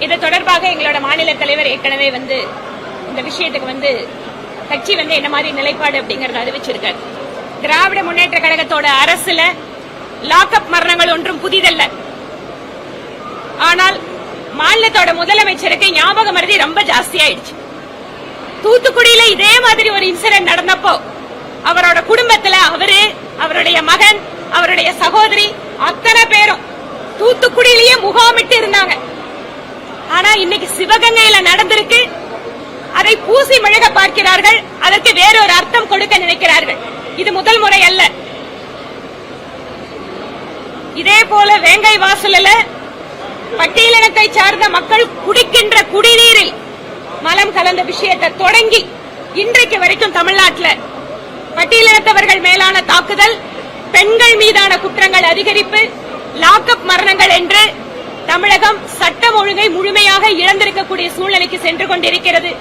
இது தொடர்பாக எங்களோட மாநில தலைவர் ஏற்கனவே இந்த விஷயத்துக்கு கட்சி என்ன மாதிரி நிலைப்பாடு அப்படிங்கறத அறிவிச்சிருக்காரு. திராவிட முன்னேற்ற கழகத்தோட அரசுல லாக்அப் மரணங்கள் ஒன்றும் புதிதல்ல. ஆனால் மாநிலத்தோட முதலமைச்சருக்கு ஞாபக மறதி ரொம்ப ஜாஸ்தியாயிடுச்சு. தூத்துக்குடியில இதே மாதிரி ஒரு இன்சிடென்ட் நடந்தப்போ அவரோட குடும்பத்துல அவரு, அவருடைய மகன், அவருடைய சகோதரி அத்தனை பேரும் தூத்துக்குடியிலேயே முகாமிட்டு இருந்தாங்க. ஆனா இன்னைக்கு சிவகங்கையில நடந்திருக்கு. அதை பூசி மெழுக பார்க்கிறார்கள். அதற்கு வேறொரு அர்த்தம் கொடுக்க நினைக்கிறார்கள். இது முதல் முறை அல்ல. இதே போல வேங்கை வாசல்ல பட்டியலினத்தை சார்ந்த மக்கள் குடிக்கின்ற குடிநீரில் மலம் கலந்த விஷயத்தை தொடங்கி இன்றைக்கு வரைக்கும் தமிழ்நாட்டில் பட்டியலினத்தவர்கள் மேலான தாக்குதல், பெண்கள் மீதான குற்றங்கள் அதிகரிப்பு, லாக்அப் மரணங்கள் என்று தமிழகம் சட்டம் ஒழுங்கை முழுமையாக இழந்திருக்கக்கூடிய சூழ்நிலைக்கு சென்று கொண்டிருக்கிறது.